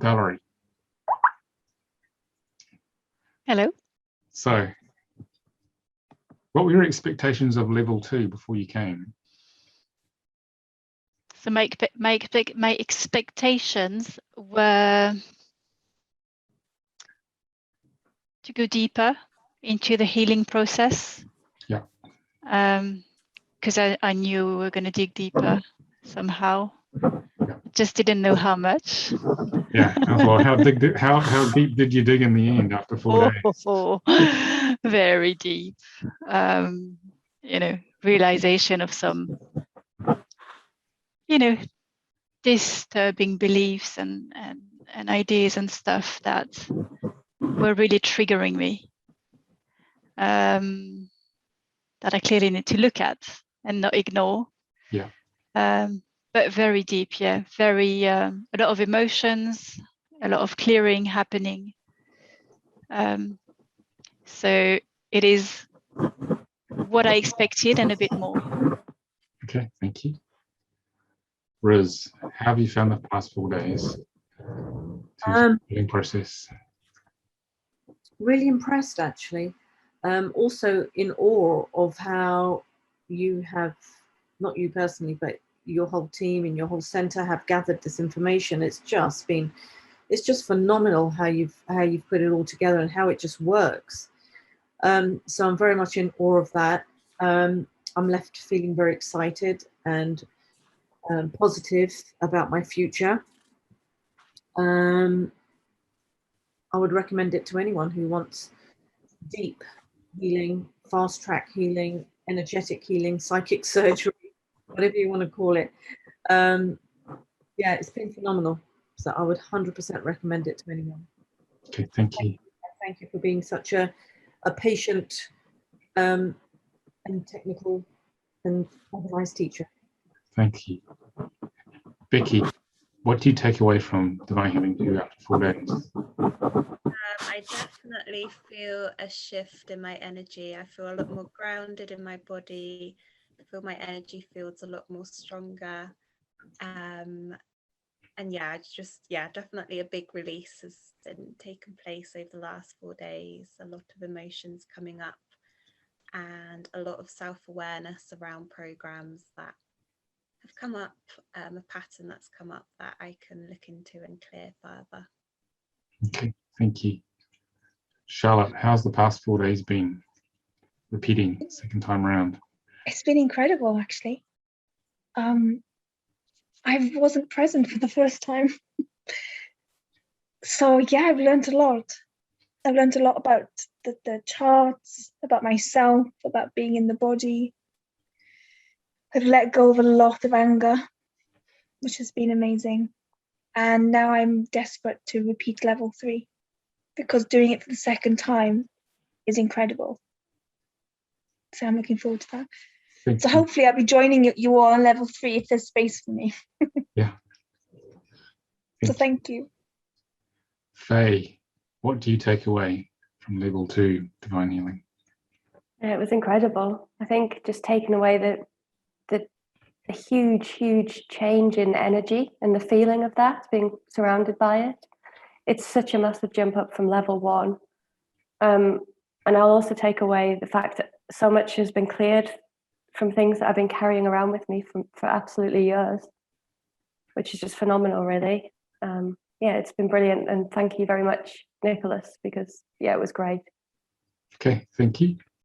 Valerie. Hello. So, what were your expectations of level 2 before you came? So my expectations were to go deeper into the healing process. Yeah. Because I knew we were going to dig deeper somehow. Yeah. Just didn't know how much. Yeah. Well, how deep did you dig in the end after 4 days? Very deep. Realization of some, disturbing beliefs and ideas and stuff that were really triggering me. That I clearly need to look at and not ignore. Yeah. But very deep, yeah. Very a lot of emotions, a lot of clearing happening. So it is what I expected and a bit more. Okay, thank you. Riz, how have you found the past 4 days? Healing process. Really impressed, actually. Also in awe of how you have, not you personally, but your whole team and your whole center have gathered this information. It's just phenomenal how you've put it all together and how it just works. So I'm very much in awe of that. I'm left feeling very excited and positive about my future. I would recommend it to anyone who wants deep healing, fast track healing, energetic healing, psychic surgery, whatever you want to call it. Yeah, it's been phenomenal. So I would 100% recommend it to anyone. Okay, thank you. Thank you for being such a patient and technical and organized teacher. Thank you. Becky, what do you take away from Divine Healing 2 after 4 days? I definitely feel a shift in my energy. I feel a lot more grounded in my body. I feel my energy feels a lot more stronger. And yeah, definitely a big release has been taken place over the last 4 days. A lot of emotions coming up and a lot of self-awareness around programs that have come up, a pattern that's come up that I can look into and clear further. Okay, thank you. Charlotte, how's the past 4 days been? Repeating second time around. It's been incredible, actually. I wasn't present for the first time. So yeah, I've learned a lot. I've learned a lot about the charts, about myself, about being in the body. I've let go of a lot of anger, which has been amazing. And now I'm desperate to repeat level 3 because doing it for the second time is incredible. So I'm looking forward to that. So hopefully I'll be joining you all on level 3 if there's space for me. Yeah. Thank you. Faye, what do you take away from level 2 Divine Healing? It was incredible. I think just taking away the huge change in energy and the feeling of that, being surrounded by it. It's such a massive jump up from level 1. And I'll also take away the fact that so much has been cleared from things that I've been carrying around with me for absolutely years, which is just phenomenal, really. Yeah, it's been brilliant. And thank you very much, Nicolas, because, yeah, it was great. Okay, thank you.